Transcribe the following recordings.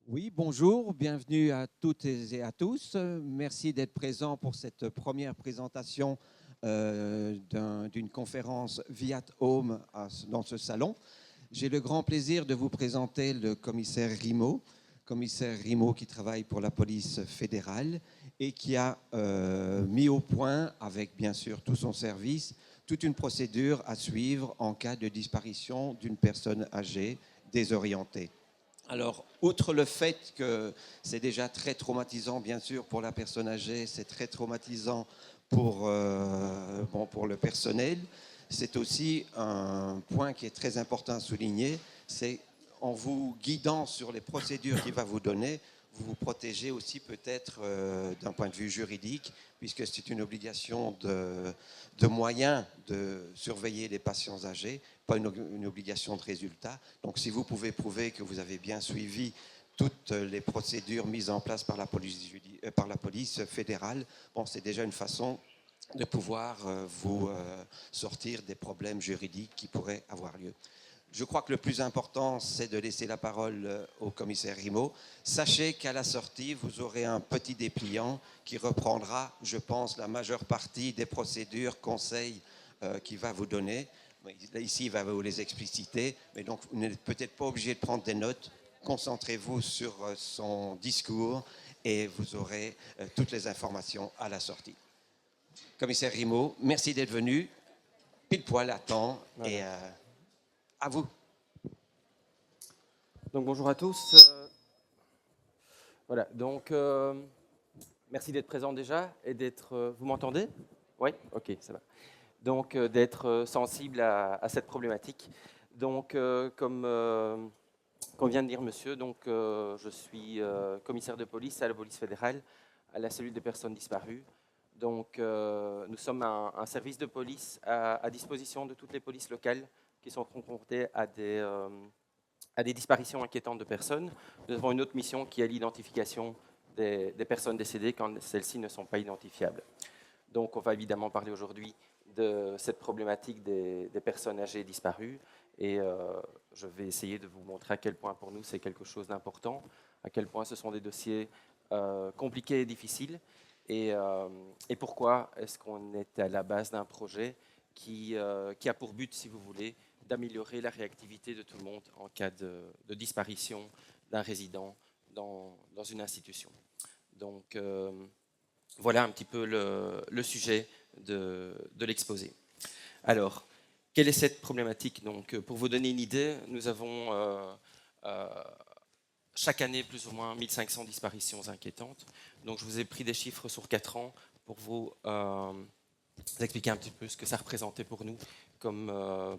Oui, bonjour, bienvenue à toutes et à tous. Merci d'être présents pour cette première présentation d'une conférence Viat Home dans ce salon. J'ai le grand plaisir de vous présenter le commissaire Rimaud qui travaille pour la police fédérale et qui a mis au point, avec bien sûr tout son service, toute une procédure à suivre en cas de disparition d'une personne âgée désorientée. Alors, outre le fait que c'est déjà très traumatisant, bien sûr, pour la personne âgée, c'est très traumatisant pour le personnel, c'est aussi un point qui est très important à souligner, c'est en vous guidant sur les procédures qu'il va vous donner, vous vous protégez aussi peut-être d'un point de vue juridique, puisque c'est une obligation de moyens de surveiller les patients âgés, pas une obligation de résultat. Donc si vous pouvez prouver que vous avez bien suivi toutes les procédures mises en place par la police fédérale, bon, c'est déjà une façon de pouvoir vous sortir des problèmes juridiques qui pourraient avoir lieu. Je crois que le plus important, c'est de laisser la parole au commissaire Rimaud. Sachez qu'à la sortie, vous aurez un petit dépliant qui reprendra, je pense, la majeure partie des procédures, conseils qu'il va vous donner. Ici, il va vous les expliciter, mais donc vous n'êtes peut-être pas obligé de prendre des notes. Concentrez-vous sur son discours et vous aurez toutes les informations à la sortie. Commissaire Rimaud, merci d'être venu. Pile poil à temps et à vous. Donc bonjour à tous. Voilà, donc merci d'être présent déjà et d'être. Vous m'entendez? Oui, ok, ça va. Donc d'être sensible à cette problématique. Donc comme vient de dire monsieur, donc je suis commissaire de police à la police fédérale, à la cellule des personnes disparues. Donc nous sommes un service de police à disposition de toutes les polices locales qui sont confrontées à des disparitions inquiétantes de personnes. Nous avons une autre mission qui est l'identification des personnes décédées quand celles-ci ne sont pas identifiables. Donc on va évidemment parler aujourd'hui de cette problématique des personnes âgées disparues et je vais essayer de vous montrer à quel point pour nous c'est quelque chose d'important, à quel point ce sont des dossiers compliqués et difficiles et pourquoi est-ce qu'on est à la base d'un projet qui a pour but, si vous voulez, d'améliorer la réactivité de tout le monde en cas de disparition d'un résident dans une institution. Donc, voilà un petit peu le sujet de l'exposé. Alors, quelle est cette problématique? Donc, pour vous donner une idée, nous avons chaque année plus ou moins 1500 disparitions inquiétantes. Donc, je vous ai pris des chiffres sur 4 ans pour vous expliquer un petit peu ce que ça représentait pour nous comme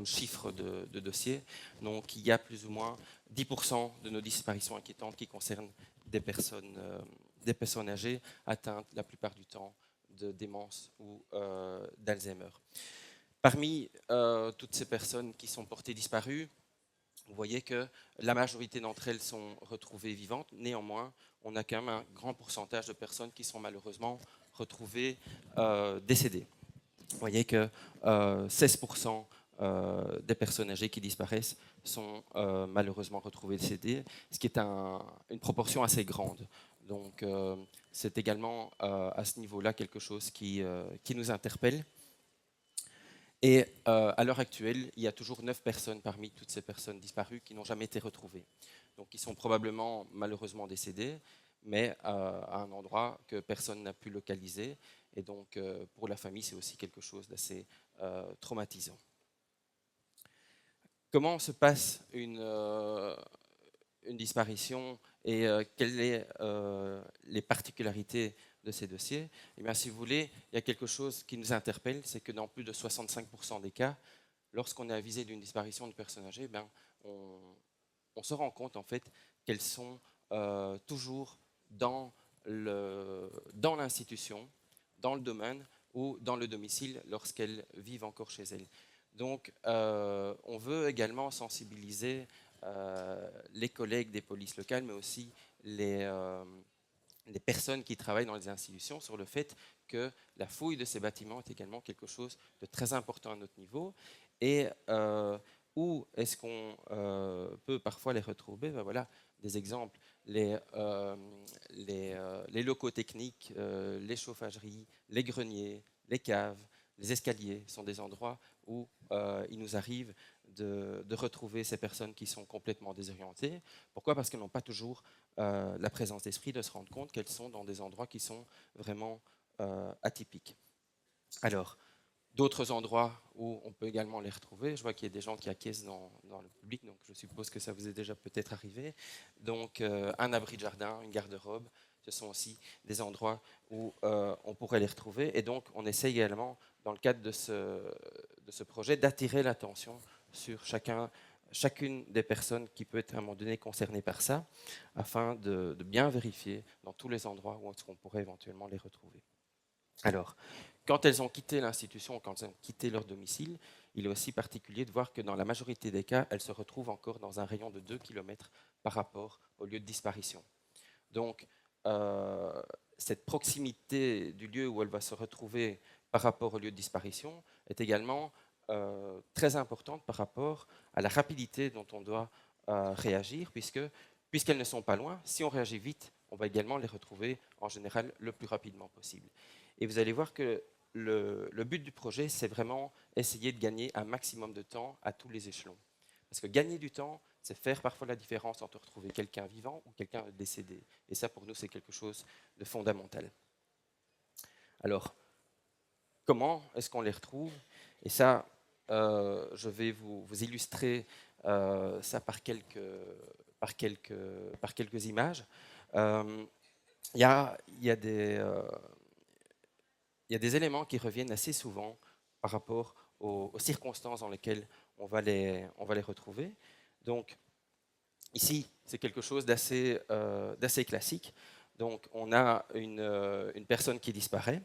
chiffre de dossier. Donc, il y a plus ou moins 10% de nos disparitions inquiétantes qui concernent des personnes âgées atteintes la plupart du temps de démence ou d'Alzheimer. Parmi toutes ces personnes qui sont portées disparues, vous voyez que la majorité d'entre elles sont retrouvées vivantes. Néanmoins, on a quand même un grand pourcentage de personnes qui sont malheureusement retrouvées décédées. Vous voyez que 16% des personnes âgées qui disparaissent sont malheureusement retrouvées décédées, ce qui est une proportion assez grande. Donc c'est également à ce niveau-là quelque chose qui nous interpelle. Et à l'heure actuelle, il y a toujours 9 personnes parmi toutes ces personnes disparues qui n'ont jamais été retrouvées. Donc qui sont probablement malheureusement décédées, mais à un endroit que personne n'a pu localiser. Et donc pour la famille, c'est aussi quelque chose d'assez traumatisant. Comment se passe une disparition et quelles sont les particularités de ces dossiers? Eh bien, si vous voulez, il y a quelque chose qui nous interpelle, c'est que dans plus de 65% des cas, lorsqu'on est avisé d'une disparition de personnes âgées, ben, on se rend compte en fait qu'elles sont toujours dans l'institution, dans le domaine ou dans le domicile lorsqu'elles vivent encore chez elles. Donc, on veut également sensibiliser les collègues des polices locales, mais aussi les personnes qui travaillent dans les institutions sur le fait que la fouille de ces bâtiments est également quelque chose de très important à notre niveau. Et Où est-ce qu'on peut parfois les retrouver? Ben voilà, des exemples. Les locaux techniques, les chauffageries, les greniers, les caves, les escaliers sont des endroits où il nous arrive de retrouver ces personnes qui sont complètement désorientées. Pourquoi? Parce qu'elles n'ont pas toujours la présence d'esprit de se rendre compte qu'elles sont dans des endroits qui sont vraiment atypiques. Alors, d'autres endroits où on peut également les retrouver. Je vois qu'il y a des gens qui acquiescent dans le public, donc je suppose que ça vous est déjà peut-être arrivé. Donc, un abri de jardin, une garde-robe, ce sont aussi des endroits où on pourrait les retrouver. Et donc, on essaie également, dans le cadre de ce projet, d'attirer l'attention sur chacune des personnes qui peut être à un moment donné concernées par ça, afin de bien vérifier dans tous les endroits où on pourrait éventuellement les retrouver. Alors, quand elles ont quitté l'institution, quand elles ont quitté leur domicile, il est aussi particulier de voir que dans la majorité des cas, elles se retrouvent encore dans un rayon de 2 km par rapport au lieu de disparition. Donc, cette proximité du lieu où elle va se retrouver par rapport au lieu de disparition est également très importante par rapport à la rapidité dont on doit réagir, puisqu'elles ne sont pas loin. Si on réagit vite, on va également les retrouver en général le plus rapidement possible. Et vous allez voir que le but du projet, c'est vraiment essayer de gagner un maximum de temps à tous les échelons. Parce que gagner du temps, c'est faire parfois la différence entre retrouver quelqu'un vivant ou quelqu'un décédé. Et ça, pour nous, c'est quelque chose de fondamental. Alors, comment est-ce qu'on les retrouve? Et ça, je vais vous illustrer ça par quelques images. Il y a des éléments qui reviennent assez souvent par rapport aux circonstances dans lesquelles on va les retrouver. Donc, ici, c'est quelque chose d'assez classique. Donc, on a une personne qui disparaît.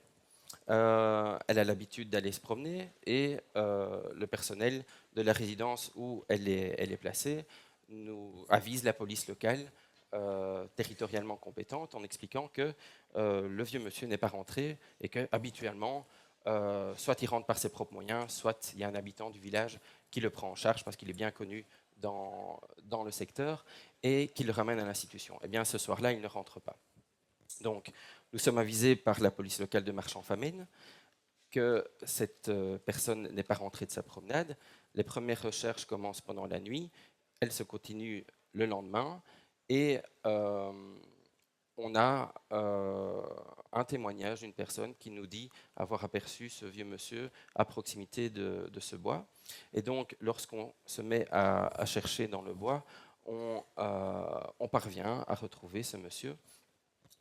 Elle a l'habitude d'aller se promener et le personnel de la résidence où elle est placée nous avise la police locale territorialement compétente en expliquant que le vieux monsieur n'est pas rentré et que habituellement, soit il rentre par ses propres moyens, soit il y a un habitant du village qui le prend en charge parce qu'il est bien connu dans le secteur et qui le ramène à l'institution. Eh bien, ce soir-là, il ne rentre pas. Donc, nous sommes avisés par la police locale de Marchand-Famenne que cette personne n'est pas rentrée de sa promenade. Les premières recherches commencent pendant la nuit, elles se continuent le lendemain et on a un témoignage d'une personne qui nous dit avoir aperçu ce vieux monsieur à proximité de ce bois. Et donc, lorsqu'on se met à chercher dans le bois, on parvient à retrouver ce monsieur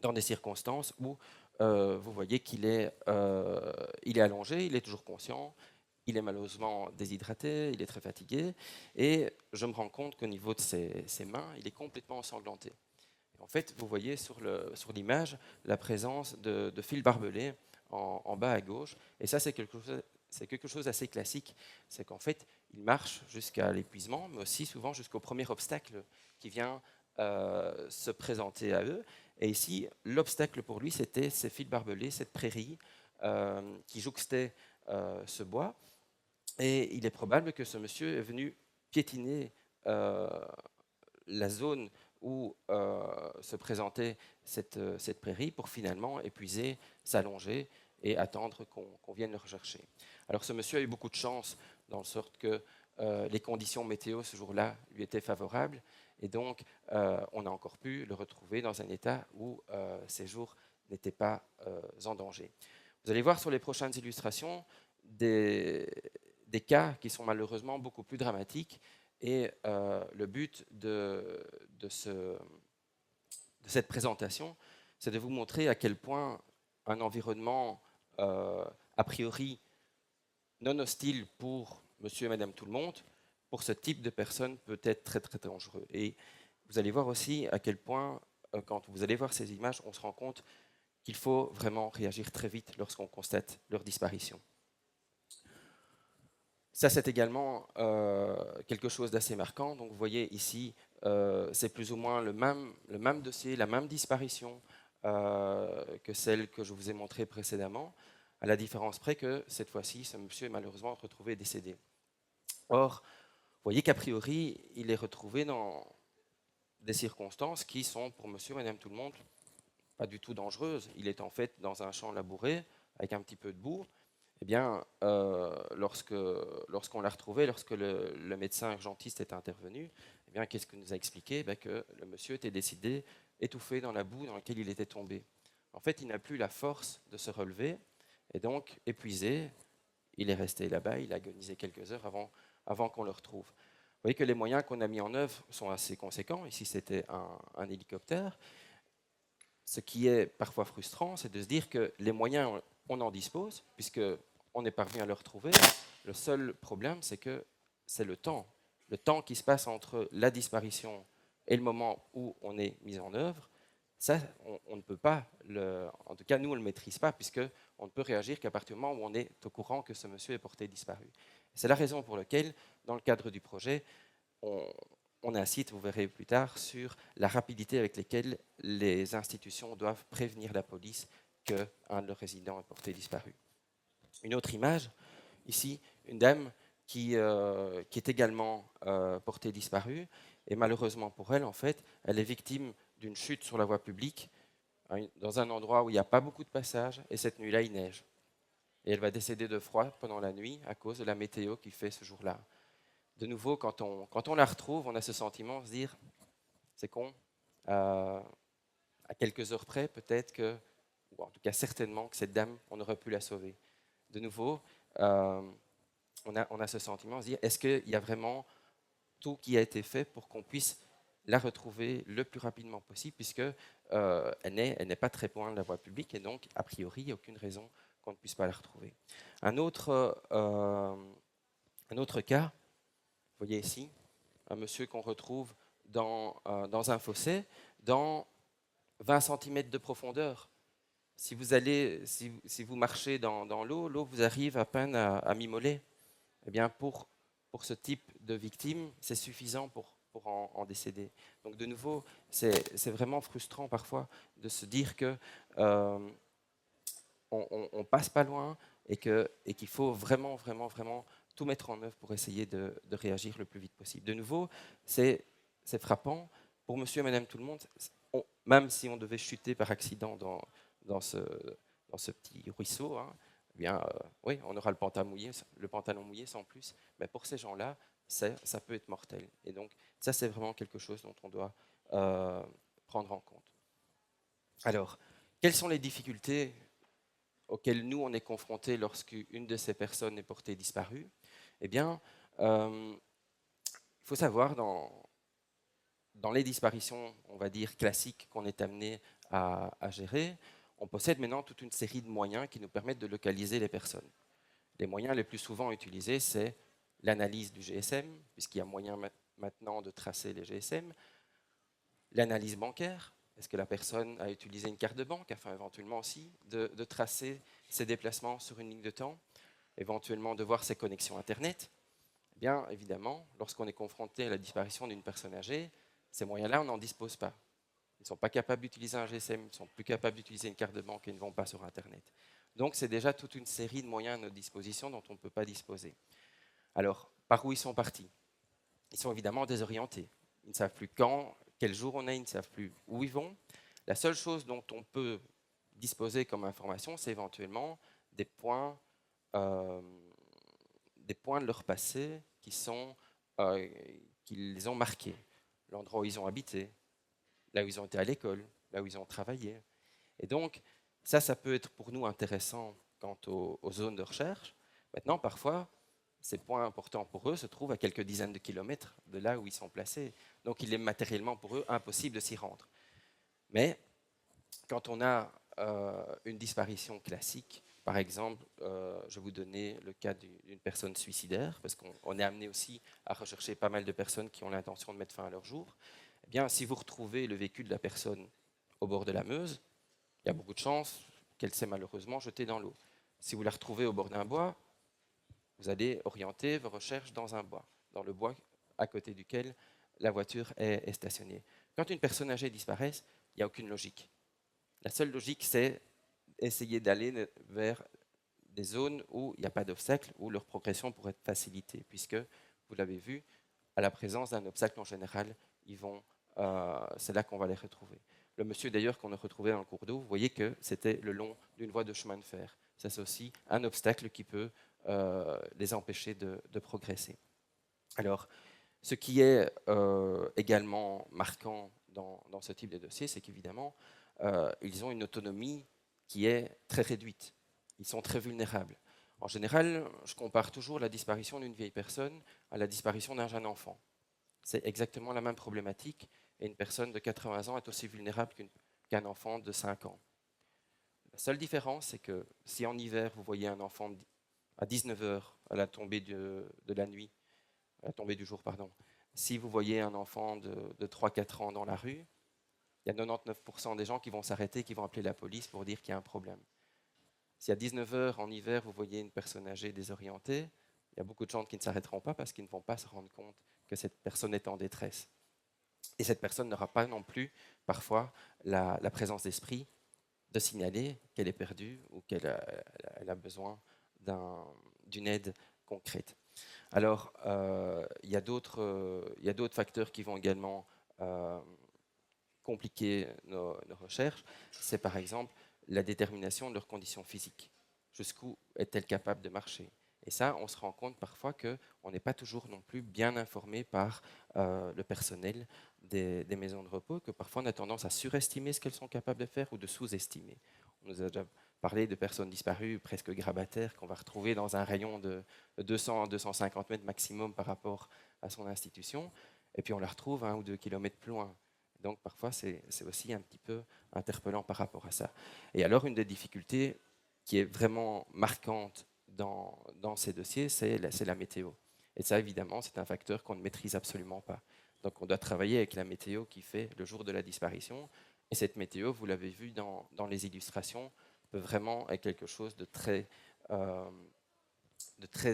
dans des circonstances où vous voyez qu'il est allongé, il est toujours conscient, il est malheureusement déshydraté, il est très fatigué, et je me rends compte qu'au niveau de ses mains, il est complètement ensanglanté. En fait, vous voyez sur l'image la présence de fils barbelés en bas à gauche, et ça c'est quelque chose d'assez classique, c'est qu'en fait, il marche jusqu'à l'épuisement, mais aussi souvent jusqu'au premier obstacle qui vient se présenter à eux. Et ici, l'obstacle pour lui, c'était ces fils barbelés, cette prairie qui jouxtait ce bois. Et il est probable que ce monsieur est venu piétiner la zone où se présentait cette prairie pour finalement épuiser, s'allonger et attendre qu'on vienne le rechercher. Alors ce monsieur a eu beaucoup de chance, dans le sorte que les conditions météo ce jour-là lui étaient favorables, et donc on a encore pu le retrouver dans un état où ses jours n'étaient pas en danger. Vous allez voir sur les prochaines illustrations des cas qui sont malheureusement beaucoup plus dramatiques, et le but de cette présentation, c'est de vous montrer à quel point un environnement a priori non hostile pour monsieur et madame tout le monde, pour ce type de personne peut être très très dangereux. Et vous allez voir aussi à quel point, quand vous allez voir ces images, on se rend compte qu'il faut vraiment réagir très vite lorsqu'on constate leur disparition. Ça, c'est également quelque chose d'assez marquant. Donc, vous voyez ici, c'est plus ou moins le même dossier, la même disparition que celle que je vous ai montrée précédemment, à la différence près que cette fois-ci, ce monsieur est malheureusement retrouvé décédé. Or, voyez qu'a priori, il est retrouvé dans des circonstances qui sont, pour monsieur, madame, tout le monde, pas du tout dangereuses. Il est en fait dans un champ labouré, avec un petit peu de boue. Eh bien, lorsqu'on l'a retrouvé, lorsque le médecin urgentiste est intervenu, eh bien, qu'est-ce qu'il nous a expliqué? Que le monsieur était décédé, étouffé dans la boue dans laquelle il était tombé. En fait, il n'a plus la force de se relever, et donc, épuisé, il est resté là-bas, il a agonisé quelques heures avant qu'on le retrouve. Vous voyez que les moyens qu'on a mis en œuvre sont assez conséquents. Ici, c'était un hélicoptère. Ce qui est parfois frustrant, c'est de se dire que les moyens, on en dispose, puisqu'on est parvenu à le retrouver. Le seul problème, c'est que c'est le temps. Le temps qui se passe entre la disparition et le moment où on est mis en œuvre, ça, on ne peut pas, en tout cas nous, on ne le maîtrise pas, puisqu'on ne peut réagir qu'à partir du moment où on est au courant que ce monsieur est porté disparu. C'est la raison pour laquelle, dans le cadre du projet, on incite, vous verrez plus tard, sur la rapidité avec laquelle les institutions doivent prévenir la police qu'un de leurs résidents est porté disparu. Une autre image, ici, une dame qui est également portée disparue, et malheureusement pour elle, en fait, elle est victime d'une chute sur la voie publique, dans un endroit où il n'y a pas beaucoup de passages, et cette nuit-là, il neige. Et elle va décéder de froid pendant la nuit à cause de la météo qu'il fait ce jour-là. De nouveau, quand on la retrouve, on a ce sentiment de se dire, c'est con, à quelques heures près, peut-être que, ou en tout cas certainement, que cette dame, on aurait pu la sauver. De nouveau, on a ce sentiment de se dire, est-ce qu'il y a vraiment tout qui a été fait pour qu'on puisse la retrouver le plus rapidement possible, puisque elle n'est pas très loin de la voie publique, et donc, a priori, il n'y a aucune raison qu'on ne puisse pas la retrouver. Un autre cas, vous voyez ici, un monsieur qu'on retrouve dans un fossé, dans 20 cm de profondeur. Si vous marchez dans l'eau, l'eau vous arrive à peine à mi-mollet. Eh bien, pour ce type de victime, c'est suffisant pour en décéder. Donc, de nouveau, c'est vraiment frustrant parfois de se dire que on passe pas loin et qu'il faut vraiment, vraiment, vraiment tout mettre en œuvre pour essayer de réagir le plus vite possible. De nouveau, c'est frappant. Pour monsieur et madame tout le monde, même si on devait chuter par accident dans ce petit ruisseau, hein, eh bien, oui, on aura le pantalon mouillé sans plus. Mais pour ces gens-là, ça peut être mortel. Et donc, ça, c'est vraiment quelque chose dont on doit prendre en compte. Alors, quelles sont les difficultés auxquelles nous, on est confrontés lorsqu'une de ces personnes est portée disparue? Eh bien, il faut savoir, dans les disparitions, on va dire, classiques qu'on est amené à gérer, on possède maintenant toute une série de moyens qui nous permettent de localiser les personnes. Les moyens les plus souvent utilisés, c'est l'analyse du GSM, puisqu'il y a moyen maintenant de tracer les GSM, l'analyse bancaire, est-ce que la personne a utilisé une carte de banque, afin éventuellement aussi de tracer ses déplacements sur une ligne de temps, éventuellement de voir ses connexions Internet. Eh bien, évidemment, lorsqu'on est confronté à la disparition d'une personne âgée, ces moyens-là, on n'en dispose pas. Ils ne sont pas capables d'utiliser un GSM, ils ne sont plus capables d'utiliser une carte de banque et ne vont pas sur Internet. Donc, c'est déjà toute une série de moyens à notre disposition dont on ne peut pas disposer. Alors, par où ils sont partis? Ils sont évidemment désorientés. Ils ne savent plus quand, quel jour on est, ils ne savent plus où ils vont. La seule chose dont on peut disposer comme information, c'est éventuellement des points de leur passé qu'ils ont marqués. L'endroit où ils ont habité, là où ils ont été à l'école, là où ils ont travaillé. Et donc, ça peut être pour nous intéressant quant aux zones de recherche. Maintenant, parfois, ces points importants pour eux se trouvent à quelques dizaines de kilomètres de là où ils sont placés. Donc, il est matériellement pour eux impossible de s'y rendre. Mais quand on a une disparition classique, par exemple, je vais vous donner le cas d'une personne suicidaire, parce qu'on est amené aussi à rechercher pas mal de personnes qui ont l'intention de mettre fin à leur jour. Eh bien, si vous retrouvez le véhicule de la personne au bord de la Meuse, il y a beaucoup de chances qu'elle s'est malheureusement jetée dans l'eau. Si vous la retrouvez au bord d'un bois, vous allez orienter vos recherches dans un bois, dans le bois à côté duquel la voiture est stationnée. Quand une personne âgée disparaît, il n'y a aucune logique. La seule logique, c'est essayer d'aller vers des zones où il n'y a pas d'obstacle, où leur progression pourrait être facilitée, puisque, vous l'avez vu, à la présence d'un obstacle, en général, c'est là qu'on va les retrouver. Le monsieur d'ailleurs qu'on a retrouvé dans le cours d'eau, vous voyez que c'était le long d'une voie de chemin de fer. Ça, c'est aussi un obstacle qui peut les empêcher de progresser. Alors, ce qui est également marquant dans ce type de dossier, c'est qu'évidemment, ils ont une autonomie qui est très réduite. Ils sont très vulnérables. En général, je compare toujours la disparition d'une vieille personne à la disparition d'un jeune enfant. C'est exactement la même problématique, et une personne de 80 ans est aussi vulnérable qu'un enfant de 5 ans. La seule différence, c'est que si en hiver, vous voyez un enfant à 19 heures à la tombée de la nuit, à la tombée du jour, pardon, si vous voyez un enfant de 3-4 ans dans la rue, il y a 99% des gens qui vont s'arrêter, qui vont appeler la police pour dire qu'il y a un problème. Si à 19 heures en hiver, vous voyez une personne âgée désorientée, il y a beaucoup de gens qui ne s'arrêteront pas parce qu'ils ne vont pas se rendre compte que cette personne est en détresse. Et cette personne n'aura pas non plus, parfois, la présence d'esprit de signaler qu'elle est perdue ou qu'elle a besoin d'une aide concrète. Alors, il y a d'autres facteurs qui vont également compliquer nos recherches. C'est par exemple la détermination de leurs conditions physiques. Jusqu'où est-elle capable de marcher? Et ça, on se rend compte parfois qu'on n'est pas toujours non plus bien informé par le personnel des maisons de repos, que parfois on a tendance à surestimer ce qu'elles sont capables de faire ou de sous-estimer. On nous a déjà parlé de personnes disparues, presque grabataires, qu'on va retrouver dans un rayon de 200 à 250 mètres maximum par rapport à son institution, et puis on la retrouve 1 ou 2 kilomètres plus loin. Donc parfois, c'est aussi un petit peu interpellant par rapport à ça. Et alors, une des difficultés qui est vraiment marquante dans ces dossiers, c'est la météo. Et ça, évidemment, c'est un facteur qu'on ne maîtrise absolument pas. Donc on doit travailler avec la météo qui fait le jour de la disparition. Et cette météo, vous l'avez vu dans les illustrations, peut vraiment être quelque chose de très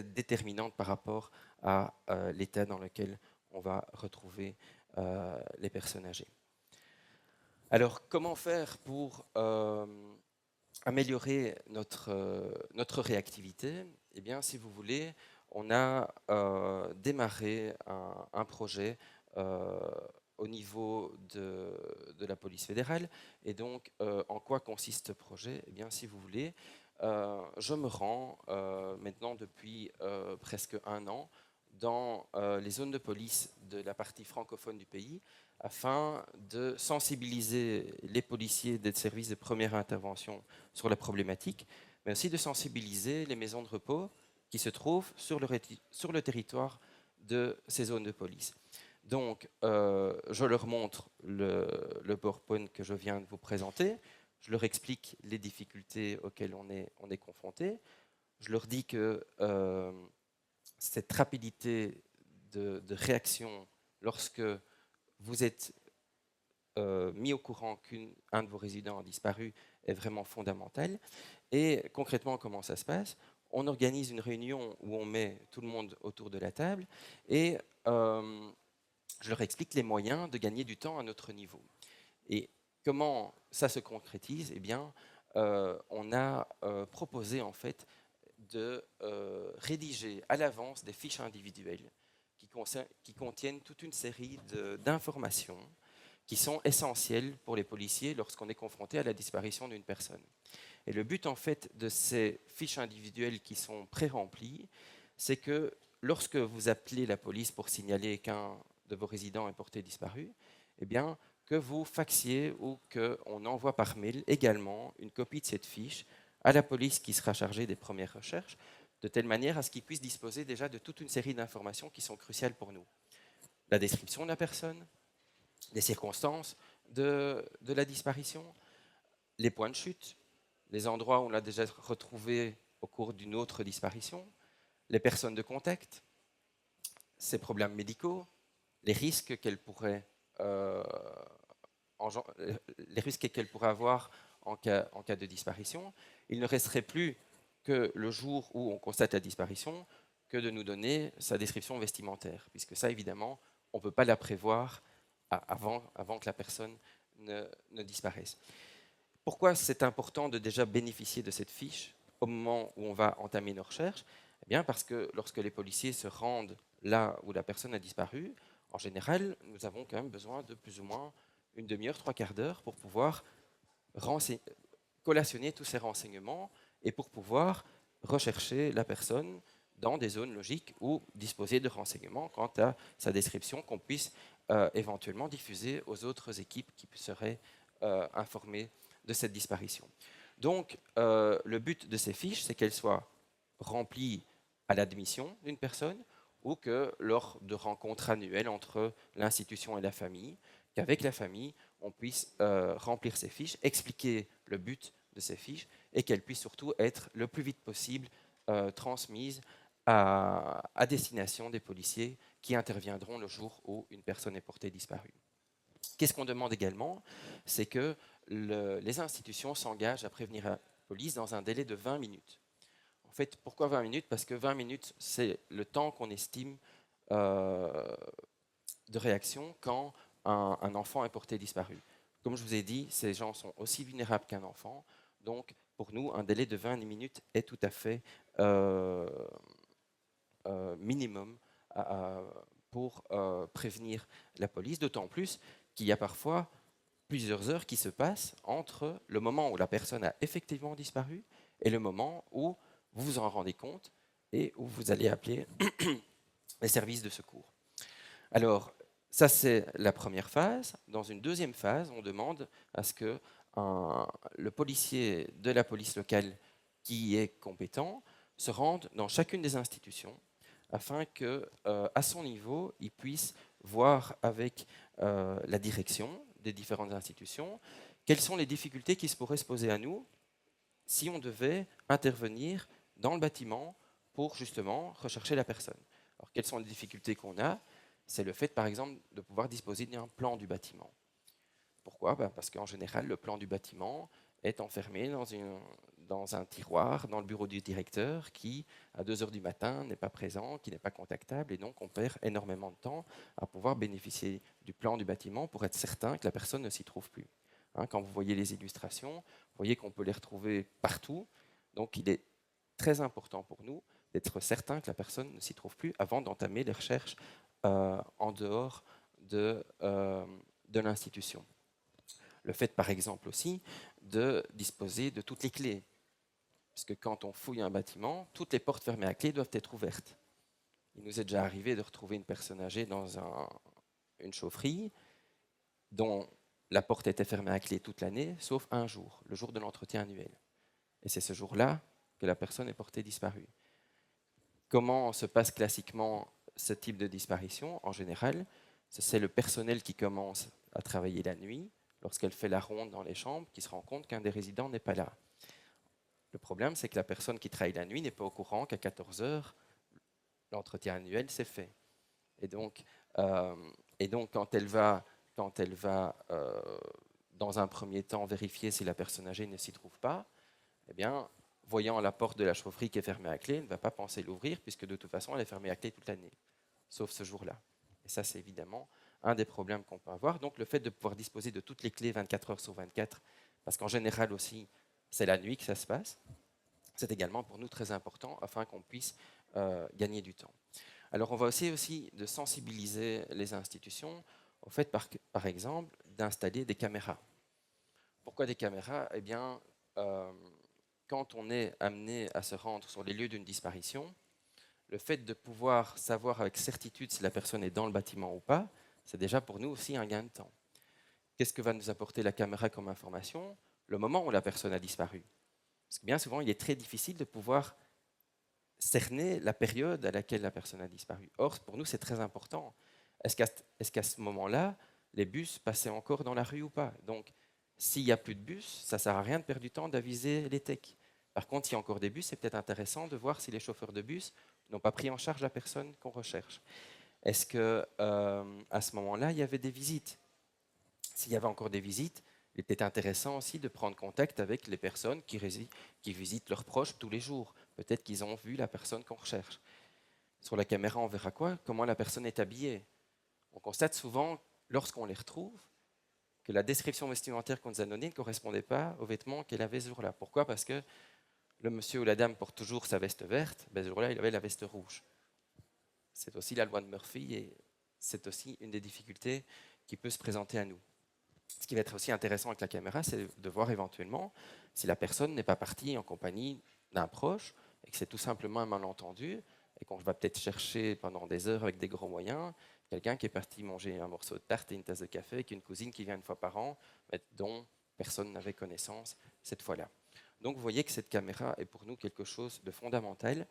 déterminante par rapport à l'état dans lequel on va retrouver les personnes âgées. Alors, comment faire pour améliorer notre réactivité? Eh bien, si vous voulez, on a démarré un projet au niveau de la police fédérale. Et donc, en quoi consiste ce projet? Eh bien, si vous voulez, je me rends maintenant depuis presque 1 an dans les zones de police de la partie francophone du pays afin de sensibiliser les policiers des services de première intervention sur la problématique, mais aussi de sensibiliser les maisons de repos qui se trouvent sur le territoire de ces zones de police. Donc, je leur montre le PowerPoint que je viens de vous présenter. Je leur explique les difficultés auxquelles on est confronté. Je leur dis que cette rapidité de réaction lorsque vous êtes mis au courant qu'un de vos résidents a disparu est vraiment fondamental. Et concrètement, comment ça se passe? On organise une réunion où on met tout le monde autour de la table et je leur explique les moyens de gagner du temps à notre niveau. Et comment ça se concrétise? Eh bien, on a proposé en fait de rédiger à l'avance des fiches individuelles qui contiennent toute une série d'informations qui sont essentielles pour les policiers lorsqu'on est confronté à la disparition d'une personne. Et le but en fait de ces fiches individuelles qui sont pré-remplies, c'est que lorsque vous appelez la police pour signaler qu'un de vos résidents est porté disparu, eh bien, que vous faxiez ou qu'on envoie par mail également une copie de cette fiche à la police qui sera chargée des premières recherches, de telle manière à ce qu'ils puissent disposer déjà de toute une série d'informations qui sont cruciales pour nous. La description de la personne, les circonstances de la disparition, les points de chute, les endroits où on l'a déjà retrouvé au cours d'une autre disparition, les personnes de contact, ses problèmes médicaux, les risques qu'elle pourrait avoir en cas de disparition. Il ne resterait plus que le jour où on constate la disparition que de nous donner sa description vestimentaire, puisque ça, évidemment, on ne peut pas la prévoir avant que la personne ne disparaisse. Pourquoi c'est important de déjà bénéficier de cette fiche au moment où on va entamer nos recherches? Eh bien, parce que lorsque les policiers se rendent là où la personne a disparu, en général, nous avons quand même besoin de plus ou moins une demi-heure, trois quarts d'heure pour pouvoir collationner tous ces renseignements et pour pouvoir rechercher la personne dans des zones logiques ou disposer de renseignements quant à sa description qu'on puisse éventuellement diffuser aux autres équipes qui seraient informées de cette disparition. Donc, le but de ces fiches, c'est qu'elles soient remplies à l'admission d'une personne ou que lors de rencontres annuelles entre l'institution et la famille, qu'avec la famille, on puisse remplir ces fiches, expliquer le but de ces fiches et qu'elles puissent surtout être le plus vite possible transmises à destination des policiers qui interviendront le jour où une personne est portée disparue. Qu'est-ce qu'on demande également? C'est que les institutions s'engagent à prévenir la police dans un délai de 20 minutes. En fait, pourquoi 20 minutes? Parce que 20 minutes, c'est le temps qu'on estime de réaction quand un enfant est porté disparu. Comme je vous ai dit, ces gens sont aussi vulnérables qu'un enfant. Donc, pour nous, un délai de 20 minutes est tout à fait minimum pour prévenir la police, d'autant plus qu'il y a parfois plusieurs heures qui se passent entre le moment où la personne a effectivement disparu et le moment où vous vous en rendez compte et où vous allez appeler les services de secours. Alors, ça, c'est la première phase. Dans une deuxième phase, on demande à ce que le policier de la police locale qui est compétent se rende dans chacune des institutions afin que, à son niveau, il puisse voir avec la direction des différentes institutions quelles sont les difficultés qui se pourraient se poser à nous si on devait intervenir dans le bâtiment pour justement rechercher la personne. Alors, quelles sont les difficultés qu'on a? C'est le fait, par exemple, de pouvoir disposer d'un plan du bâtiment. Pourquoi? Parce qu'en général, le plan du bâtiment est enfermé dans un tiroir, dans le bureau du directeur, qui, à 2 heures du matin, n'est pas présent, qui n'est pas contactable, et donc on perd énormément de temps à pouvoir bénéficier du plan du bâtiment pour être certain que la personne ne s'y trouve plus. Quand vous voyez les illustrations, vous voyez qu'on peut les retrouver partout, donc il est très important pour nous d'être certain que la personne ne s'y trouve plus avant d'entamer les recherches en dehors de l'institution. Le fait, par exemple, aussi de disposer de toutes les clés. Parce que quand on fouille un bâtiment, toutes les portes fermées à clé doivent être ouvertes. Il nous est déjà arrivé de retrouver une personne âgée dans une chaufferie dont la porte était fermée à clé toute l'année, sauf un jour, le jour de l'entretien annuel. Et c'est ce jour-là que la personne est portée disparue. Comment se passe classiquement ce type de disparition? En général, c'est le personnel qui commence à travailler la nuit, lorsqu'elle fait la ronde dans les chambres, qui se rend compte qu'un des résidents n'est pas là. Le problème, c'est que la personne qui travaille la nuit n'est pas au courant qu'à 14 heures, l'entretien annuel s'est fait. Et donc, quand elle va dans un premier temps vérifier si la personne âgée ne s'y trouve pas, eh bien, voyant la porte de la chaufferie qui est fermée à clé, elle ne va pas penser l'ouvrir, puisque de toute façon, elle est fermée à clé toute l'année, sauf ce jour-là. Et ça, c'est évidemment un des problèmes qu'on peut avoir. Donc, le fait de pouvoir disposer de toutes les clés 24 heures sur 24, parce qu'en général aussi, c'est la nuit que ça se passe, c'est également pour nous très important afin qu'on puisse gagner du temps. Alors, on va essayer aussi de sensibiliser les institutions au fait, par exemple, d'installer des caméras. Pourquoi des caméras? Eh bien, quand on est amené à se rendre sur les lieux d'une disparition, le fait de pouvoir savoir avec certitude si la personne est dans le bâtiment ou pas, c'est déjà pour nous aussi un gain de temps. Qu'est-ce que va nous apporter la caméra comme information? Le moment où la personne a disparu. Parce que bien souvent, il est très difficile de pouvoir cerner la période à laquelle la personne a disparu. Or, pour nous, c'est très important. Est-ce qu'à ce moment-là, les bus passaient encore dans la rue ou pas? Donc, s'il n'y a plus de bus, ça ne sert à rien de perdre du temps d'aviser les techs. Par contre, s'il y a encore des bus, c'est peut-être intéressant de voir si les chauffeurs de bus n'ont pas pris en charge la personne qu'on recherche. Est-ce que à ce moment-là, il y avait des visites? S'il y avait encore des visites, il était intéressant aussi de prendre contact avec les personnes qui visitent leurs proches tous les jours. Peut-être qu'ils ont vu la personne qu'on recherche. Sur la caméra, on verra quoi? Comment la personne est habillée. On constate souvent, lorsqu'on les retrouve, que la description vestimentaire qu'on nous a donnée ne correspondait pas aux vêtements qu'elle avait ce jour-là. Pourquoi? Parce que le monsieur ou la dame porte toujours sa veste verte, ce jour-là, il avait la veste rouge. c'est aussi la loi de Murphy et c'est aussi une des difficultés qui peut se présenter à nous. Ce qui va être aussi intéressant avec la caméra, c'est de voir éventuellement si la personne n'est pas partie en compagnie d'un proche et que c'est tout simplement un malentendu et qu'on va peut-être chercher pendant des heures avec des gros moyens quelqu'un qui est parti manger un morceau de tarte et une tasse de café avec une cousine qui vient une fois par an, mais dont personne n'avait connaissance cette fois-là. Donc vous voyez que cette caméra est pour nous quelque chose de fondamental.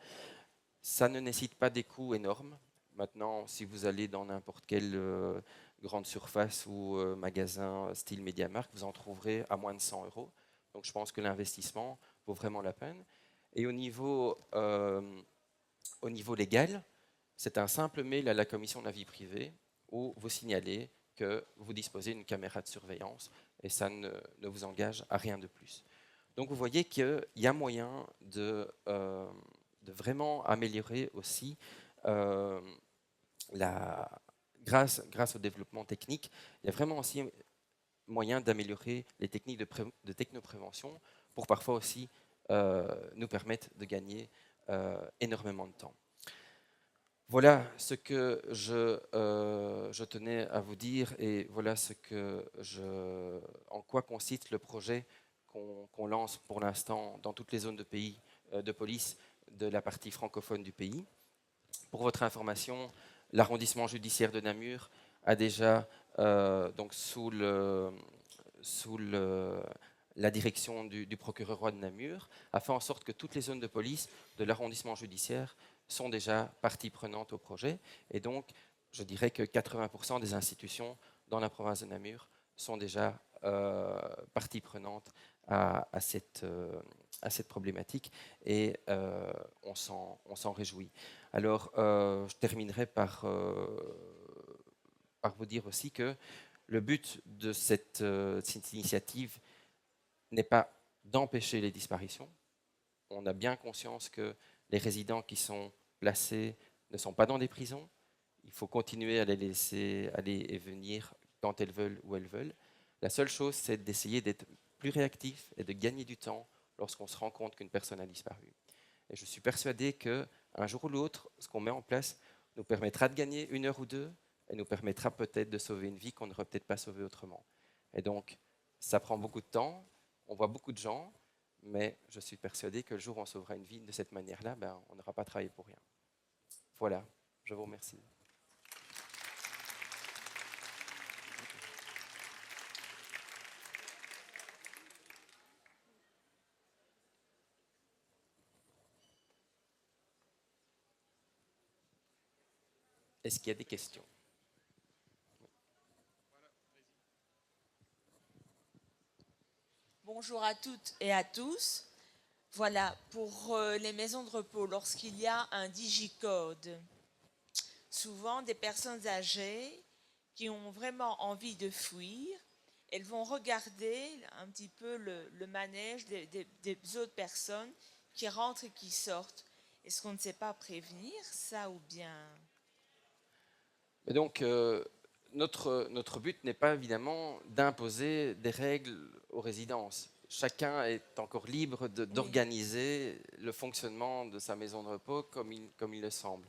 Ça ne nécessite pas des coûts énormes. Maintenant, si vous allez dans n'importe quelle grande surface ou magasin style MediaMarkt, vous en trouverez à moins de 100 euros. Donc je pense que l'investissement vaut vraiment la peine. Et au niveau légal, c'est un simple mail à la commission de la vie privée où vous signalez que vous disposez d'une caméra de surveillance et ça ne vous engage à rien de plus. Donc vous voyez qu'il y a moyen de vraiment améliorer aussi euh, grâce au développement technique, il y a vraiment aussi moyen d'améliorer les techniques de technoprévention pour parfois aussi nous permettre de gagner énormément de temps. Voilà ce que je tenais à vous dire et voilà en quoi consiste le projet qu'on lance pour l'instant dans toutes les zones de pays de police de la partie francophone du pays. Pour votre information, l'arrondissement judiciaire de Namur a déjà, donc la direction du procureur roi de Namur, a fait en sorte que toutes les zones de police de l'arrondissement judiciaire sont déjà partie prenante au projet. Et donc, je dirais que 80% des institutions dans la province de Namur sont déjà partie prenante à cette problématique et on s'en réjouit. Alors, je terminerai par vous dire aussi que le but de cette initiative n'est pas d'empêcher les disparitions. On a bien conscience que les résidents qui sont placés ne sont pas dans des prisons. Il faut continuer à les laisser aller et venir quand elles veulent, où elles veulent. La seule chose, c'est d'essayer d'être plus réactif et de gagner du temps lorsqu'on se rend compte qu'une personne a disparu. Et je suis persuadé qu'un jour ou l'autre, ce qu'on met en place nous permettra de gagner 1 heure ou 2 et nous permettra peut-être de sauver une vie qu'on n'aurait peut-être pas sauvée autrement. Et donc, ça prend beaucoup de temps, on voit beaucoup de gens, mais je suis persuadé que le jour où on sauvera une vie de cette manière-là, on n'aura pas travaillé pour rien. Voilà, je vous remercie. Est-ce qu'il y a des questions? Bonjour à toutes et à tous. Voilà, pour les maisons de repos, lorsqu'il y a un digicode, souvent des personnes âgées qui ont vraiment envie de fuir, elles vont regarder un petit peu le manège des autres personnes qui rentrent et qui sortent. Est-ce qu'on ne sait pas prévenir ça ou bien... Et donc, notre but n'est pas évidemment d'imposer des règles aux résidences. Chacun est encore libre d'organiser le fonctionnement de sa maison de repos comme il le semble.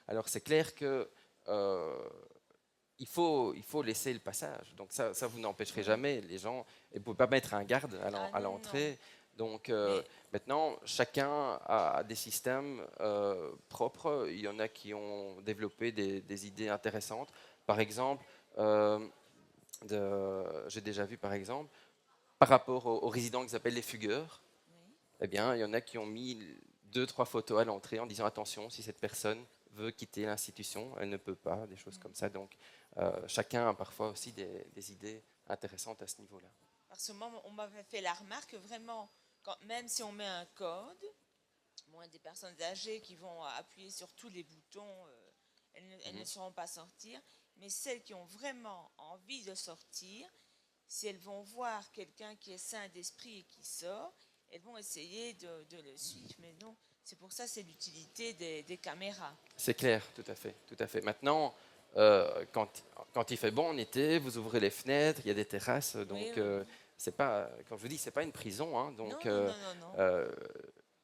Alors c'est clair que il faut laisser le passage. Donc ça vous n'empêcherez jamais les gens. Et vous ne pouvez pas mettre un garde à l'entrée. Donc maintenant, chacun a des systèmes propres. Il y en a qui ont développé des idées intéressantes. Par exemple, j'ai déjà vu par exemple, par rapport aux résidents qu'ils appellent les fugueurs, eh bien, il y en a qui ont mis 2-3 photos à l'entrée en disant attention, si cette personne veut quitter l'institution, elle ne peut pas, des choses comme ça. Donc, chacun a parfois aussi des idées intéressantes à ce niveau-là. Parce que moi, on m'avait fait la remarque que vraiment, même si on met un code, des personnes âgées qui vont appuyer sur tous les boutons, elles ne sauront pas sortir. Mais celles qui ont vraiment envie de sortir, si elles vont voir quelqu'un qui est sain d'esprit et qui sort, elles vont essayer de le suivre. Mais non, c'est pour ça c'est l'utilité des caméras. C'est clair, tout à fait, tout à fait. Maintenant, quand il fait bon en été, vous ouvrez les fenêtres, il y a des terrasses, donc c'est pas, comme je vous dis, c'est pas une prison, hein, donc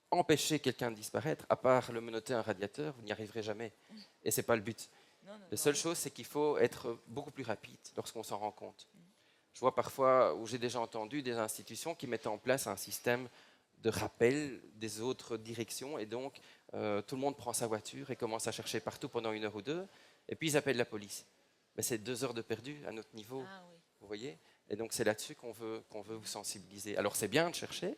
empêcher quelqu'un de disparaître, à part le menotter un radiateur, vous n'y arriverez jamais. Et ce n'est pas le but. Non, non, La seule chose, c'est qu'il faut être beaucoup plus rapide lorsqu'on s'en rend compte. Je vois parfois, où j'ai déjà entendu, des institutions qui mettent en place un système de rappel des autres directions. Et donc, tout le monde prend sa voiture et commence à chercher partout pendant 1 heure ou 2. Et puis, ils appellent la police. Mais c'est 2 heures de perdu à notre niveau, Ah oui. vous voyez. Et donc, c'est là-dessus qu'on veut vous sensibiliser. Alors, c'est bien de chercher,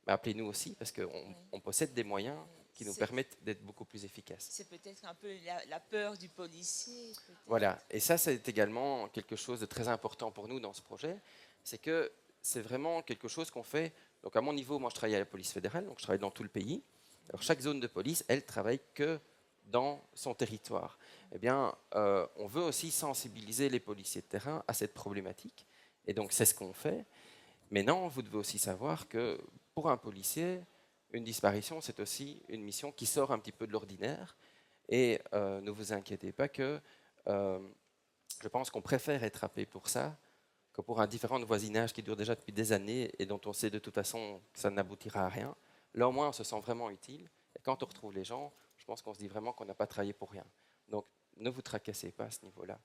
mais appelez-nous aussi, parce qu'on possède des moyens qui nous permettent d'être beaucoup plus efficaces. C'est peut-être un peu la peur du policier. Voilà, et ça, c'est également quelque chose de très important pour nous dans ce projet, c'est que c'est vraiment quelque chose qu'on fait. Donc, à mon niveau, moi, je travaille à la police fédérale, donc je travaille dans tout le pays. Alors, chaque zone de police, elle travaille que dans son territoire. Eh bien, on veut aussi sensibiliser les policiers de terrain à cette problématique, et donc c'est ce qu'on fait. Mais non, vous devez aussi savoir que pour un policier, une disparition, c'est aussi une mission qui sort un petit peu de l'ordinaire. Et ne vous inquiétez pas que je pense qu'on préfère être appelé pour ça que pour un différend de voisinage qui dure déjà depuis des années et dont on sait de toute façon que ça n'aboutira à rien. Là, au moins, on se sent vraiment utile. Et quand on retrouve les gens, je pense qu'on se dit vraiment qu'on n'a pas travaillé pour rien. Donc, ne vous tracassez pas à ce niveau-là.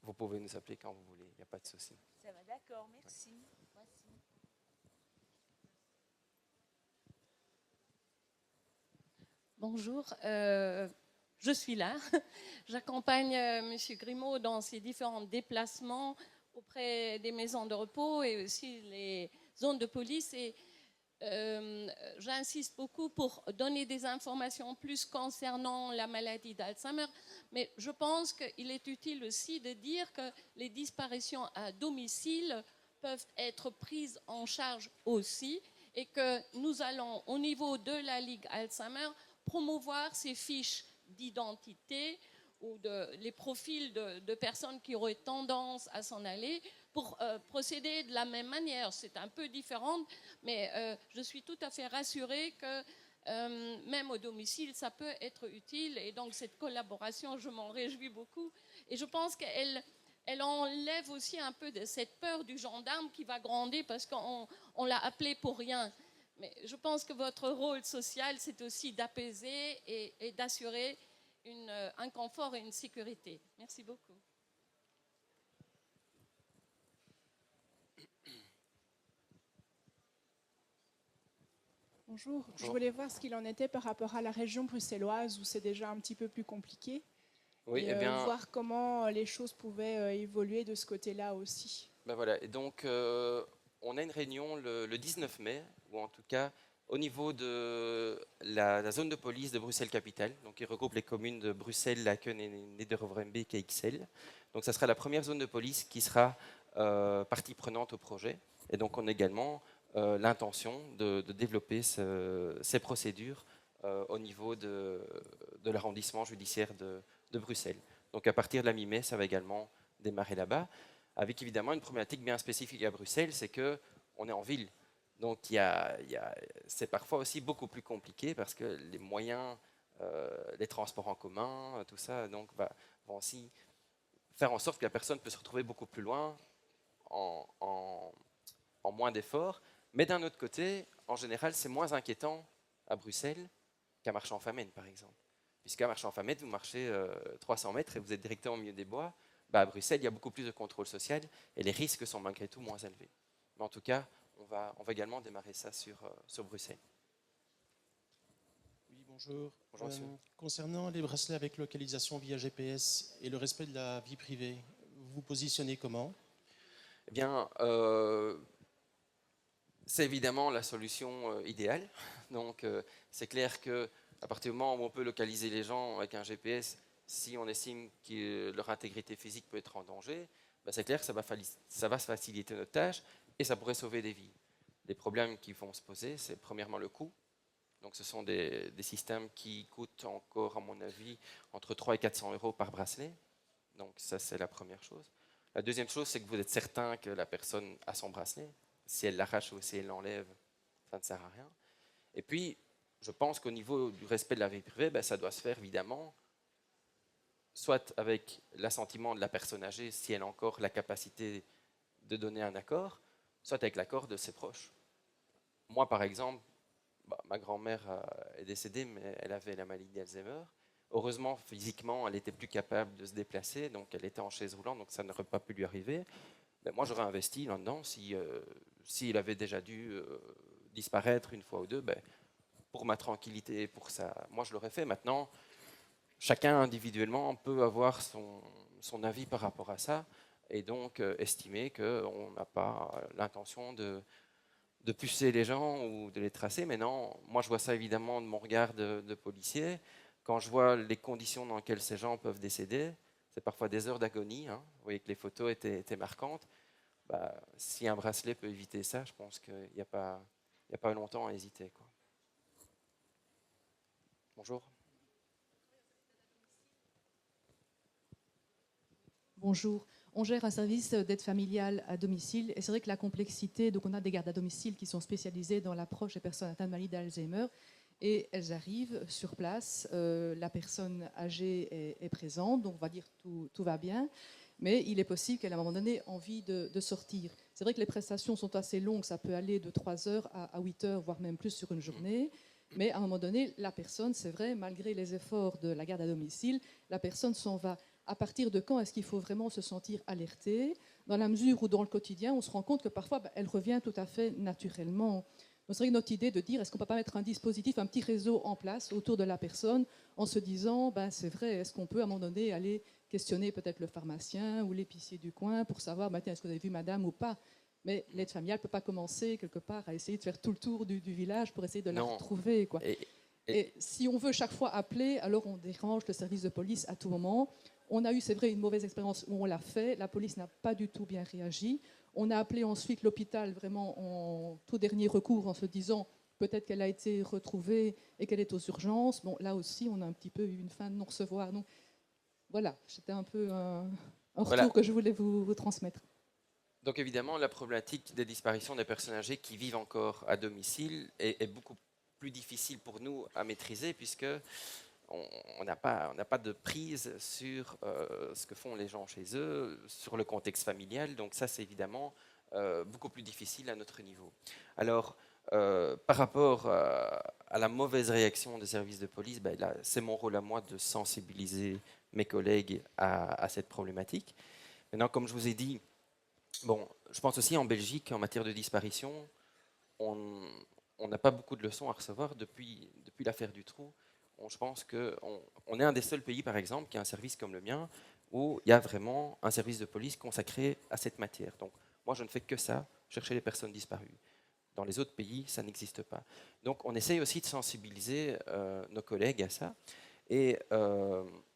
Vous pouvez nous appeler quand vous voulez, il n'y a pas de souci. Ça va, d'accord, merci. Voici. Bonjour, je suis là. J'accompagne M. Grimaud dans ses différents déplacements auprès des maisons de repos et aussi les zones de police. Et j'insiste beaucoup pour donner des informations plus concernant la maladie d'Alzheimer. Mais je pense qu'il est utile aussi de dire que les disparitions à domicile peuvent être prises en charge aussi et que nous allons, au niveau de la Ligue Alzheimer, promouvoir ces fiches d'identité ou les profils de personnes qui auraient tendance à s'en aller pour procéder de la même manière. C'est un peu différent, mais je suis tout à fait rassurée que même au domicile, ça peut être utile. Et donc cette collaboration, je m'en réjouis beaucoup. Et je pense qu'elle enlève aussi un peu de cette peur du gendarme qui va gronder parce qu'on l'a appelé pour rien. Mais je pense que votre rôle social, c'est aussi d'apaiser et d'assurer un confort et une sécurité. Merci beaucoup. Bonjour. Je voulais voir ce qu'il en était par rapport à la région bruxelloise où c'est déjà un petit peu plus compliqué. Oui, et voir comment les choses pouvaient évoluer de ce côté-là aussi. Ben voilà, et donc on a une réunion le 19 mai, ou en tout cas au niveau de la zone de police de Bruxelles-Capitale, donc qui regroupe les communes de Bruxelles, Laken, Neder-Overbeek et Ixelles. Donc ça sera la première zone de police qui sera partie prenante au projet. Et donc on a également l'intention de développer ces procédures au niveau de l'arrondissement judiciaire de Bruxelles. Donc à partir de la mi-mai, ça va également démarrer là-bas, avec évidemment une problématique bien spécifique à Bruxelles, c'est qu'on est en ville. Donc c'est parfois aussi beaucoup plus compliqué parce que les moyens, les transports en commun, tout ça, donc, vont aussi faire en sorte que la personne peut se retrouver beaucoup plus loin en moins d'efforts. Mais d'un autre côté, en général, c'est moins inquiétant à Bruxelles qu'à Marchand-Famenne, par exemple. Puisqu'à Marchand-Famenne, vous marchez 300 mètres et vous êtes directement au milieu des bois. À Bruxelles, il y a beaucoup plus de contrôle social et les risques sont malgré tout moins élevés. Mais en tout cas, on va également démarrer ça sur Bruxelles. Oui, bonjour. Bonjour, monsieur. Concernant les bracelets avec localisation via GPS et le respect de la vie privée, vous vous positionnez comment? Eh bien, c'est évidemment la solution idéale. Donc, c'est clair qu'à partir du moment où on peut localiser les gens avec un GPS, si on estime que leur intégrité physique peut être en danger, c'est clair que ça va faciliter notre tâche et ça pourrait sauver des vies. Les problèmes qui vont se poser, c'est premièrement le coût. Donc, ce sont des systèmes qui coûtent encore, à mon avis, entre 300 et 400 euros par bracelet. Donc, ça, c'est la première chose. La deuxième chose, c'est que vous êtes certain que la personne a son bracelet. Si elle l'arrache ou si elle l'enlève, ça ne sert à rien. Et puis, je pense qu'au niveau du respect de la vie privée, ça doit se faire évidemment soit avec l'assentiment de la personne âgée, si elle a encore la capacité de donner un accord, soit avec l'accord de ses proches. Moi, par exemple, ma grand-mère est décédée, mais elle avait la maladie d'Alzheimer. Heureusement, physiquement, elle était plus capable de se déplacer, donc elle était en chaise roulante, donc ça n'aurait pas pu lui arriver. Ben, moi, j'aurais investi là-dedans s'il avait déjà dû disparaître une fois ou deux. Ben, pour ma tranquillité, pour ça, moi, je l'aurais fait. Maintenant, chacun individuellement peut avoir son avis par rapport à ça et donc estimer qu'on n'a pas l'intention de pucer les gens ou de les tracer. Mais non, moi, je vois ça évidemment de mon regard de policier. Quand je vois les conditions dans lesquelles ces gens peuvent décéder, c'est parfois des heures d'agonie. Hein. Vous voyez que les photos étaient marquantes. Bah, si un bracelet peut éviter ça, je pense qu'il n'y a pas longtemps à hésiter, quoi. Bonjour. Bonjour. On gère un service d'aide familiale à domicile et c'est vrai que la complexité, donc on a des gardes à domicile qui sont spécialisés dans l'approche des personnes atteintes de maladie d'Alzheimer et elles arrivent sur place, la personne âgée est présente, donc on va dire tout va bien, mais il est possible qu'elle ait à un moment donné envie de sortir. C'est vrai que les prestations sont assez longues, ça peut aller de 3 heures à 8 heures, voire même plus sur une journée. Mais à un moment donné, la personne, c'est vrai, malgré les efforts de la garde à domicile, la personne s'en va. À partir de quand est-ce qu'il faut vraiment se sentir alerté? Dans la mesure où, dans le quotidien, on se rend compte que parfois, elle revient tout à fait naturellement. Donc, c'est vrai que notre idée de dire, est-ce qu'on ne peut pas mettre un dispositif, un petit réseau en place autour de la personne, en se disant, c'est vrai, est-ce qu'on peut à un moment donné aller questionner peut-être le pharmacien ou l'épicier du coin pour savoir, tiens, est-ce que vous avez vu madame ou pas? Mais l'aide familiale ne peut pas commencer quelque part à essayer de faire tout le tour du village pour essayer de la retrouver, quoi. Et si on veut chaque fois appeler, alors on dérange le service de police à tout moment. On a eu, c'est vrai, une mauvaise expérience où on l'a fait. La police n'a pas du tout bien réagi. On a appelé ensuite l'hôpital vraiment en tout dernier recours en se disant peut-être qu'elle a été retrouvée et qu'elle est aux urgences. Bon, là aussi, on a un petit peu eu une fin de non-recevoir. Donc voilà, c'était un peu un retour que je voulais vous transmettre. Donc évidemment, la problématique des disparitions des personnes âgées qui vivent encore à domicile est beaucoup plus difficile pour nous à maîtriser puisque on n'a pas de prise sur ce que font les gens chez eux, sur le contexte familial. Donc ça, c'est évidemment beaucoup plus difficile à notre niveau. Alors, par rapport à la mauvaise réaction des services de police, là, c'est mon rôle à moi de sensibiliser mes collègues à cette problématique. Maintenant, comme je vous ai dit, bon, je pense aussi en Belgique, en matière de disparition, on n'a pas beaucoup de leçons à recevoir depuis l'affaire du trou. Je pense qu'on est un des seuls pays, par exemple, qui a un service comme le mien, où il y a vraiment un service de police consacré à cette matière. Donc, moi, je ne fais que ça, chercher les personnes disparues. Dans les autres pays, ça n'existe pas. Donc, on essaye aussi de sensibiliser nos collègues à ça. Et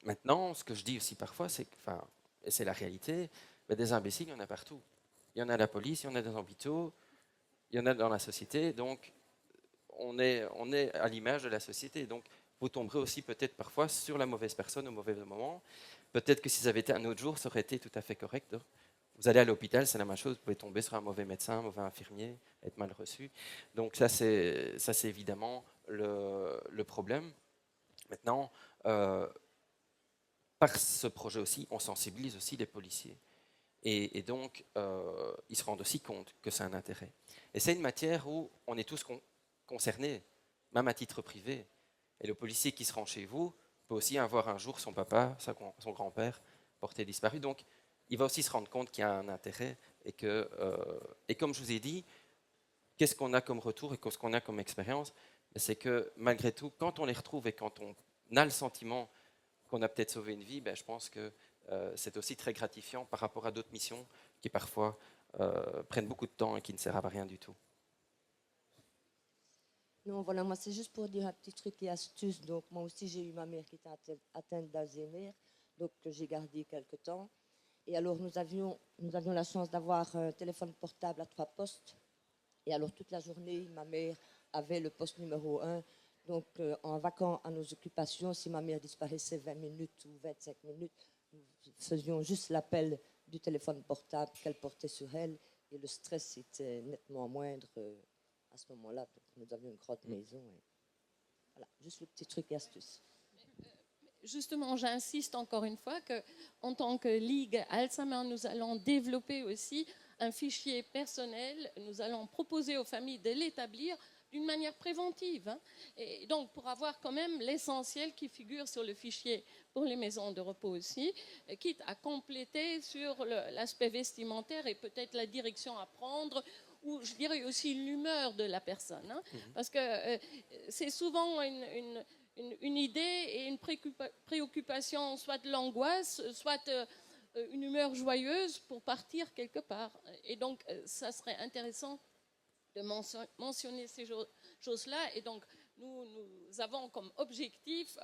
maintenant, ce que je dis aussi parfois, c'est que, et c'est la réalité, des imbéciles, il y en a partout. Il y en a à la police, il y en a dans les hôpitaux, il y en a dans la société. Donc, on est à l'image de la société. Donc, vous tomberez aussi peut-être parfois sur la mauvaise personne au mauvais moment. Peut-être que si ça avait été un autre jour, ça aurait été tout à fait correct. Vous allez à l'hôpital, c'est la même chose. Vous pouvez tomber sur un mauvais médecin, un mauvais infirmier, être mal reçu. Donc, ça, c'est évidemment le problème. Maintenant, par ce projet aussi, on sensibilise aussi les policiers. Et donc, ils se rendent aussi compte que c'est un intérêt. Et c'est une matière où on est tous concernés, même à titre privé. Et le policier qui se rend chez vous peut aussi avoir un jour son papa, son grand-père porté disparu. Donc, il va aussi se rendre compte qu'il y a un intérêt et comme je vous ai dit, qu'est-ce qu'on a comme retour et qu'est-ce qu'on a comme expérience? C'est que malgré tout, quand on les retrouve et quand on a le sentiment qu'on a peut-être sauvé une vie, je pense que c'est aussi très gratifiant par rapport à d'autres missions qui parfois prennent beaucoup de temps et qui ne servent à rien du tout. Non, voilà, moi c'est juste pour dire un petit truc et astuce. Donc moi aussi j'ai eu ma mère qui était atteinte d'Alzheimer, donc que j'ai gardé quelque temps. Et alors nous avions la chance d'avoir un téléphone portable à 3 postes. Et alors toute la journée, ma mère avait le poste numéro 1. Donc en vaquant à nos occupations, si ma mère disparaissait 20 minutes ou 25 minutes, nous faisions juste l'appel du téléphone portable qu'elle portait sur elle. Et le stress était nettement moindre à ce moment-là. Donc nous avions une grande maison. Et voilà, juste le petit truc et astuce. Justement, j'insiste encore une fois qu'en tant que Ligue Alzheimer, nous allons développer aussi un fichier personnel. Nous allons proposer aux familles de l'établir d'une manière préventive, hein. Et donc, pour avoir quand même l'essentiel qui figure sur le fichier pour les maisons de repos aussi, quitte à compléter sur l'aspect vestimentaire et peut-être la direction à prendre, ou je dirais aussi l'humeur de la personne, hein. Parce que c'est souvent une idée et une préoccupation, soit de l'angoisse, soit une humeur joyeuse pour partir quelque part. Et donc, ça serait intéressant de mentionner ces choses-là. Et donc, nous avons comme objectif,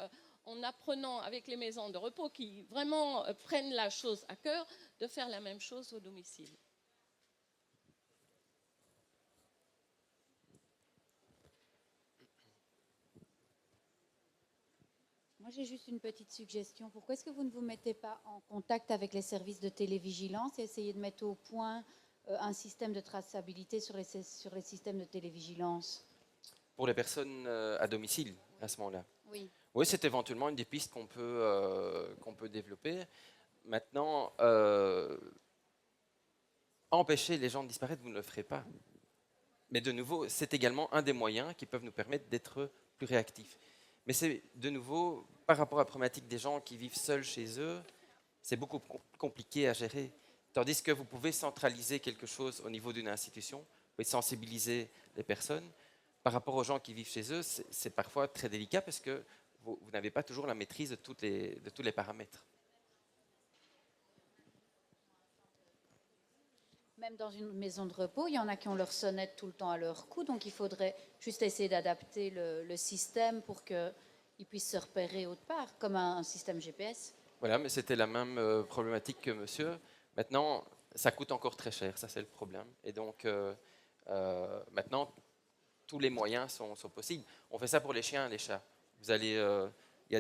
en apprenant avec les maisons de repos qui vraiment prennent la chose à cœur, de faire la même chose au domicile. Moi, j'ai juste une petite suggestion. Pourquoi est-ce que vous ne vous mettez pas en contact avec les services de télévigilance et essayez de mettre au point un système de traçabilité sur les systèmes de télévigilance? Pour les personnes à domicile, à ce moment-là. Oui. Oui, c'est éventuellement une des pistes qu'on peut développer. Maintenant, empêcher les gens de disparaître, vous ne le ferez pas. Mais de nouveau, c'est également un des moyens qui peuvent nous permettre d'être plus réactifs. Mais c'est de nouveau, par rapport à la problématique des gens qui vivent seuls chez eux, c'est beaucoup compliqué à gérer. Tandis que vous pouvez centraliser quelque chose au niveau d'une institution, vous pouvez sensibiliser les personnes. Par rapport aux gens qui vivent chez eux, c'est parfois très délicat parce que vous n'avez pas toujours la maîtrise de tous les paramètres. Même dans une maison de repos, il y en a qui ont leur sonnette tout le temps à leur cou, donc il faudrait juste essayer d'adapter le système pour qu'ils puissent se repérer autre part, comme un système GPS. Voilà, mais c'était la même problématique que monsieur. Maintenant, ça coûte encore très cher, ça c'est le problème. Et donc, maintenant, tous les moyens sont possibles. On fait ça pour les chiens et les chats. Vous allez, il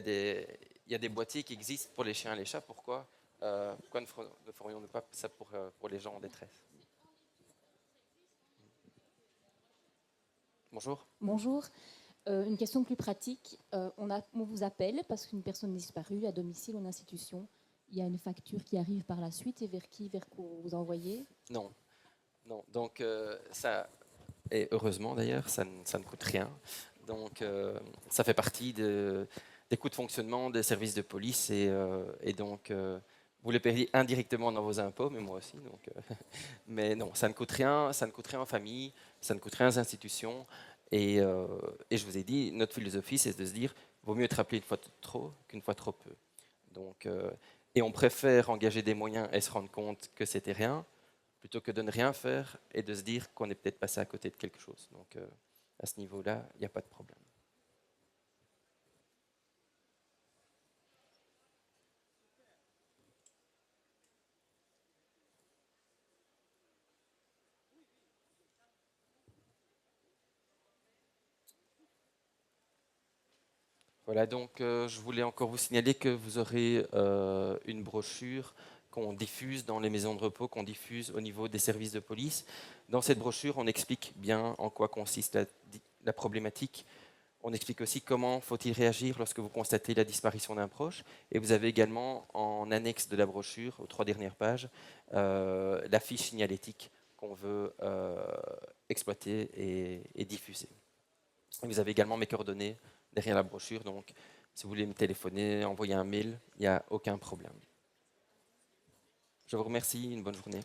y a des boîtiers qui existent pour les chiens et les chats. Pourquoi ne ferions-nous pas ça pour les gens en détresse? Bonjour. Bonjour. Une question plus pratique. On vous appelle parce qu'une personne est disparue à domicile ou en institution. Il y a une facture qui arrive par la suite et vers quoi vous envoyez? Non. Donc, ça, et heureusement d'ailleurs, ça ne coûte rien. Donc, ça fait partie des coûts de fonctionnement des services de police et donc, vous les payez indirectement dans vos impôts, mais moi aussi. Donc, mais non, ça ne coûte rien en famille, ça ne coûte rien aux institutions. Et je vous ai dit, notre philosophie, c'est de se dire, vaut mieux être appelé une fois trop qu'une fois trop peu. Donc, et on préfère engager des moyens et se rendre compte que c'était rien, plutôt que de ne rien faire et de se dire qu'on est peut-être passé à côté de quelque chose. Donc, à ce niveau-là, il n'y a pas de problème. Voilà, donc je voulais encore vous signaler que vous aurez une brochure qu'on diffuse dans les maisons de repos, qu'on diffuse au niveau des services de police. Dans cette brochure, on explique bien en quoi consiste la problématique. On explique aussi comment faut-il réagir lorsque vous constatez la disparition d'un proche. Et vous avez également en annexe de la brochure, aux 3 dernières pages, la fiche signalétique qu'on veut exploiter et diffuser. Et vous avez également mes coordonnées derrière la brochure, donc si vous voulez me téléphoner, envoyer un mail, il n'y a aucun problème. Je vous remercie, une bonne journée.